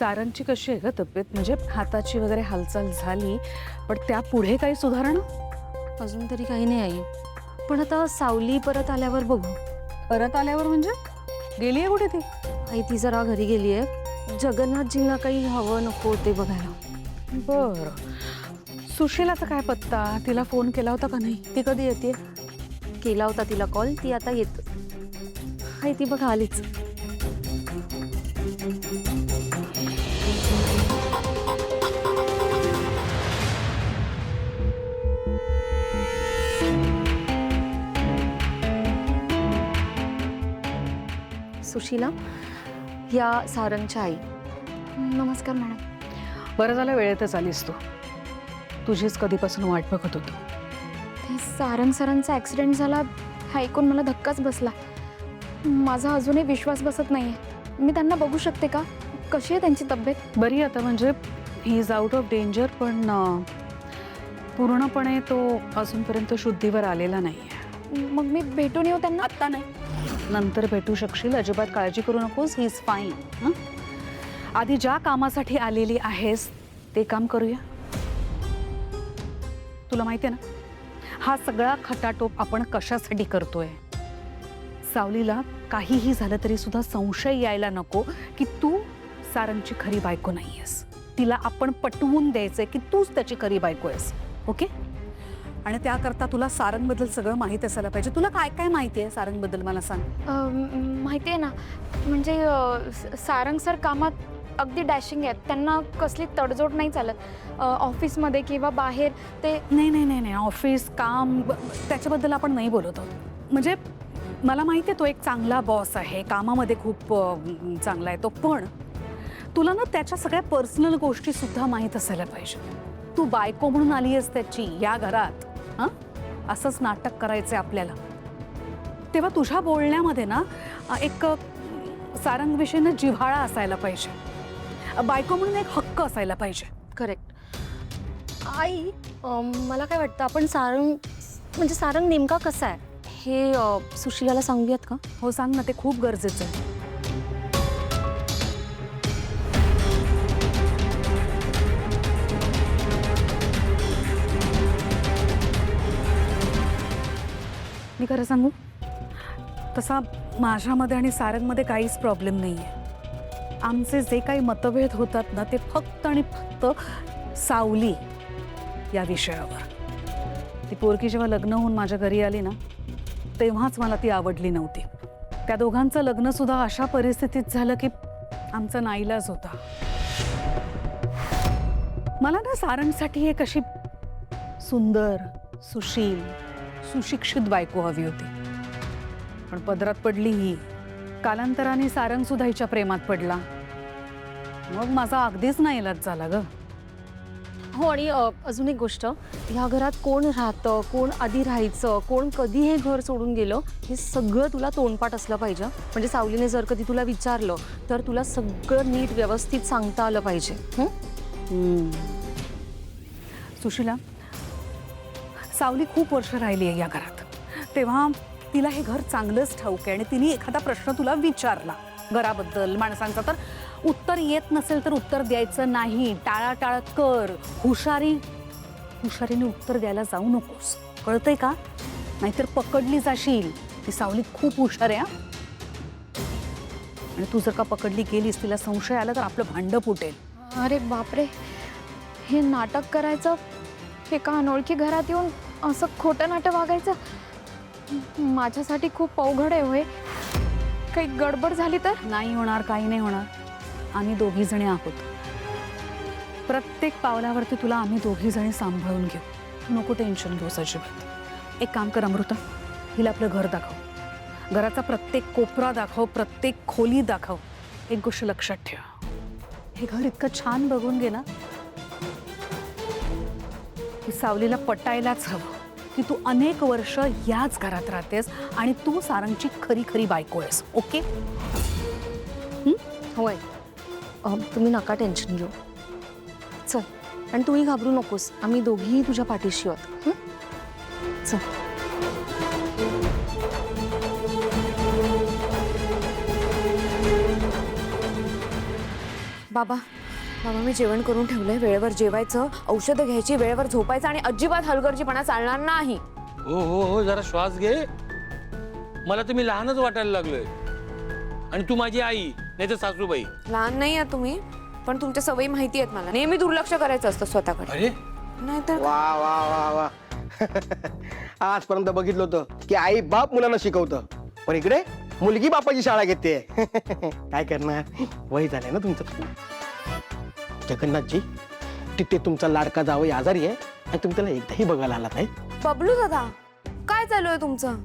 सारंगची कशी आहे ग तब्येत? म्हणजे हाताची वगैरे हालचाल झाली, पण त्या पुढे काही सुधारणा? अजून तरी काही नाही आई, पण आता सावली परत आल्यावर बघू. परत आल्यावर म्हणजे गेली आहे कुठे ती? आई ती जरा घरी गेली आहे, जगन्नाथजींना काही हवं नको ते बघायला. बर. सुशीलाचा काय पत्ता? तिला फोन केला होता का नाही? ती कधी येते? केला होता तिला कॉल, ती आता येत. आई ती बघा आलीच. सुशीला, या सारंगच्या आई. नमस्कार मॅडम. बरं झालं वेळेतच आलीस तू. तुझीच कधीपासून वाट बघत होतो. ते सारंग सरांचा ॲक्सिडेंट झाला हा ऐकून मला धक्काच बसला. माझा अजूनही विश्वास बसत नाहीये. मी त्यांना बघू शकते का? कशी आहे त्यांची तब्येत? बरी आता, म्हणजे he is out of danger, पण पूर्णपणे तो अजूनपर्यंत शुद्धीवर आलेला नाहीये. मग मी भेटून येऊ त्यांना? आत्ता नाही, नंतर भेटू शकशील. अजिबात काळजी करू नकोस. He is fine. आधी ज्या कामासाठी आलेली आहेस ते काम करूया. तुला माहिती आहे ना, हा सगळा खटाटोप आपण कशासाठी करतोय? सावलीला काहीही झालं तरी सुद्धा संशय यायला नको की तू सारंगची खरी बायको नाहीयेस. तिला आपण पटवून द्यायचंय की तूच त्याची खरी बायको आहेस. ओके? आणि त्याकरता तुला सारंगबद्दल सगळं माहीत असायला पाहिजे. तुला काय काय माहिती आहे सारंगबद्दल मला सांग. माहिती आहे ना, म्हणजे सारंग सर कामात अगदी डॅशिंग आहेत. त्यांना कसली तडजोड नाही चालत. ऑफिसमध्ये किंवा बाहेर ते नाही नाही नाही नाही, ऑफिस काम त्याच्याबद्दल आपण नाही बोलत आहोत. म्हणजे मला माहिती आहे तो एक चांगला बॉस आहे, कामामध्ये खूप चांगला आहे तो, पण तुला ना त्याच्या सगळ्या पर्सनल गोष्टी सुद्धा माहीत असायला पाहिजे. तू बायको म्हणून आली आहेस त्याची या घरात. असंच नाटक करायचंय आपल्याला. तेव्हा तुझ्या बोलण्यामध्ये ना एक सारंगविषयीनं जिव्हाळा असायला पाहिजे. बायको म्हणून एक हक्क असायला पाहिजे. करेक्ट. आई, मला काय वाटतं आपण म्हणजे सारंग नेमका कसा आहे हे सुशीलाला सांगूयात का? हो सांग ना, ते खूप गरजेचं आहे. मी खरं सांगू, तसा माझ्यामध्ये आणि सारंगमध्ये काहीच प्रॉब्लेम नाही आहे. आमचे जे काही मतभेद होतात ना ते फक्त आणि फक्त सावली या विषयावर. ती पोरकी जेव्हा लग्न होऊन माझ्या घरी आली ना तेव्हाच मला ती आवडली नव्हती. त्या दोघांचं लग्न सुद्धा अशा परिस्थितीत झालं की आमचा नाईलाज होता. मला ना सारंगसाठी एक अशी सुंदर, सुशील, सुशिक्षित बायको हवी होती. पण पदरात पडली ही. कालांतराने सारंग सुद्धा हिच्या प्रेमात पडला. मग माझा अगदीच नाईलाज झाला ग. हो, आणि अजून एक गोष्ट, ह्या घरात कोण राहतं, कोण आधी राहायचं, कोण कधी हे घर सोडून गेलं, हे सगळं तुला तोंडपाठ असलं पाहिजे. म्हणजे सावलीने जर कधी तुला विचारलं तर तुला सगळं नीट व्यवस्थित सांगता आलं पाहिजे. सुशीला, सावली खूप वर्ष राहिली आहे या घरात. तेव्हा तिला हे घर चांगलंच ठाऊक आहे. आणि तिने एखादा प्रश्न तुला विचारला घराबद्दल, माणसांचा, तर उत्तर येत नसेल तर उत्तर द्यायचं नाही. टाळाटाळ कर. हुशारीने उत्तर द्यायला जाऊ नकोस, कळतंय का? नाहीतर पकडली जाशील. ती सावली खूप हुशार आहे. आणि तू जर का पकडली गेलीस, तिला संशय आला तर आपलं भांडं फुटेल. अरे बापरे, हे नाटक करायचं, एका अनोळखी घरात येऊन असं खोटं नाटक वागायचं माझ्यासाठी खूप अवघड आहे. होय, काही गडबड झाली तर? नाही होणार, काही नाही होणार. आम्ही दोघी जणी आहोत. प्रत्येक पावलावरती तुला आम्ही दोघी जणी सांभाळून घेऊ. नको टेन्शन घेऊस अजिबात. एक काम कर अमृता, हिला आपलं घर दाखव. घराचा प्रत्येक कोपरा दाखव, प्रत्येक खोली दाखव. एक गोष्ट लक्षात ठेव, हे घर इतकं छान बघून घे ना की सावलीला पटायलाच हवं की तू अनेक वर्ष याच घरात राहतेस आणि तू सारंगची खरी खरी बायको आहेस. ओके? होय, तुम्ही नका टेन्शन घेऊ. चल, आणि तूही घाबरू नकोस. आम्ही दोघीही तुझ्या पाठीशी आहोत. चल. बाबा बाबा मी जेवण करून ठेवलंय. वेळेवर जेवायचं, औषधं घ्यायची, वेळेवर झोपायचं आणि अजिबात हलगर्जीपणा चालणार नाही. हो हो हो, जरा श्वास घे. मला तर मी लहानच वाटायला लागलोय. आणि तू माझी आई नाही तर सासूबाई. लहान नाही आहात तुम्ही, पण तुमच्या सवयी माहिती आहेत मला. नेहमी दुर्लक्ष करायचं असतं स्वतःकडे. अरे नाहीतर वा वा वा वा आजपर्यंत बघितलं होतं की आई बाप मुलांना शिकवतं, पण इकडे मुलगी बापाची शाळा घेते. काय करणार, वय झालंय ना तुमचं. जगन्नाथजी, तिथे तुमचा लाडका जावई आजारी आहे आणि तुम्ही त्याला एकदाही बघायला आलात नाही. बबलू दादा, काय चालू आहे तुमचं?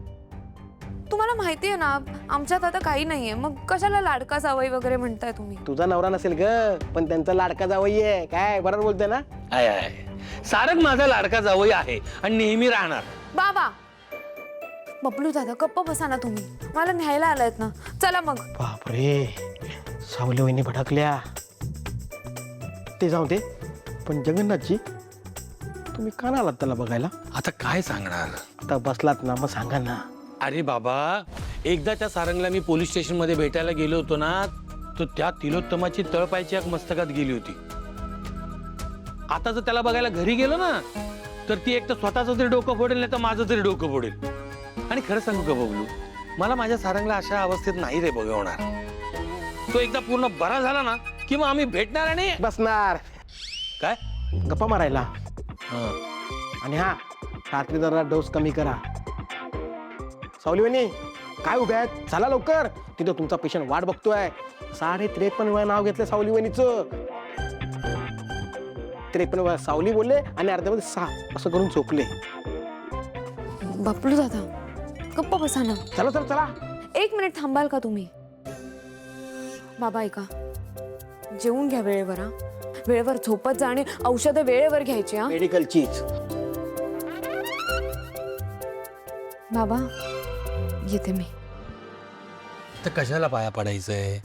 तुम्हाला माहिती आहे ना आमच्यात आता काही नाहीये, मग कशाला लाडका जावई वगैरे म्हणताय तुम्ही? तुझा नवरा नसेल ग, पण त्यांचा लाडका जावई आहे. काय बरोबर बोलतोय ना? आय आय, सारंग माझा लाडका जावई आहे आणि नेहमी राहणार. बाबा, बबलू दादा गप्प बसा ना तुम्ही. मला न्यायला आलायत ना, चला मग. बापरे, सावली वहिनी भडकल्या. ते जाऊ दे, पण जगन्नाथजी तुम्ही का नाही आलात त्याला बघायला? आता काय सांगणार? आता बसलात ना, मग सांगा ना. अरे बाबा, एकदा त्या सारंगला मी पोलीस स्टेशन मध्ये भेटायला गेलो होतो ना, तर त्या तिलोत्तमाची तळपायची एक मस्तकात गेली होती. आता जर त्याला बघायला घरी गेलो ना, तर ती एक तर स्वतःच तरी डोकं फोडेल, नाही तर माझं तरी डोकं फोडेल. आणि खरं सांगू का बबलू, मला माझ्या सारंगला अशा अवस्थेत नाही रे बघवणार. तो एकदा पूर्ण बरा झाला ना की मग आम्ही भेटणार. आणि बसणार काय गप्पा मारायला. हं. आणि हा, रात्री जरा डोस कमी करा. सावली वहिनी काय उभ्या आहेत, चला लवकर. तिथं तुमचा पेशंट वाट बघतोय. 53.5 वेळा नाव घेतलं सावली वहिनीचं. 53 वेळा सावली बोलले आणि अर्ध्यामध्ये 6 असं करून झोपले. बबलू दादा गप्प बसा ना. चला चला चला. 1 मिनिट थांबाल का तुम्ही? बाबा ऐका, जेवून घ्या वेळेवर. हा, वेळेवर झोपत जा आणि औषधं वेळेवर घ्यायची. हा मेडिकल चीज. बाबा, येते मी. तर कशाला पाया पडायचंय?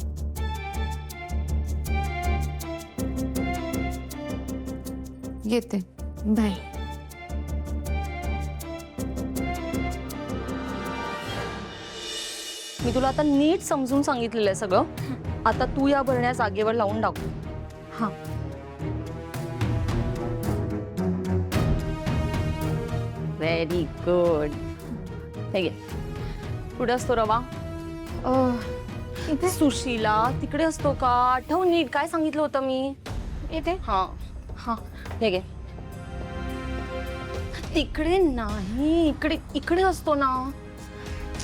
येते, बाय. मी तुला आता नीट समजून सांगितलेलं आहे सगळं. आता तू या भरण्या जागेवर लावून टाक. हां. Very good. हे घे. कुठे असतो रवा? इथे सुशीला, तिकडे असतो का? आठव नीट, काय सांगितलं होतं मी? इथे हा हा, हे घे. तिकडे नाही, इकडे इकडे असतो ना.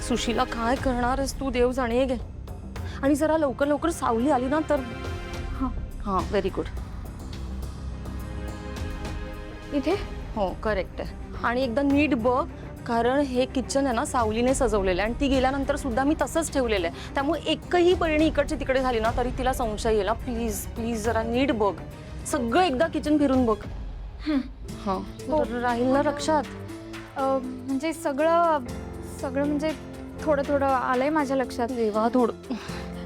सुशीला, काय करणार आहेस तू, देव जाणे. घे. आणि जरा लवकर लवकर सावली आली ना तर. हा हा, व्हेरी गुड. इथे हो, करेक्ट आहे. आणि एकदा नीट बघ, कारण हे किचन आहे ना सावलीने सजवलेलं आहे आणि ती गेल्यानंतर सुद्धा मी तसंच ठेवलेलं आहे. त्यामुळे एकही परिणी इकडची तिकडे झाली ना तरी तिला संशय येईल. प्लीज प्लीज जरा नीट बघ. सगळं एकदा किचन फिरून बघ. हा, तर राहील ना लक्षात? म्हणजे सगळं सगळं म्हणजे थोडं थोडं आलंय माझ्या लक्षात. देवा, थोडं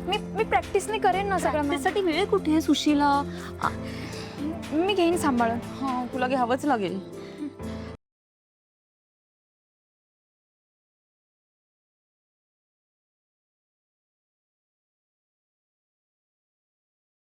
मी प्रॅक्टिसने करेन ना सगळं. त्यासाठी वेळ कुठे आहे सुशीला? मी घेईन सांभाळून. हा, तुला घ्यावंच लागेल.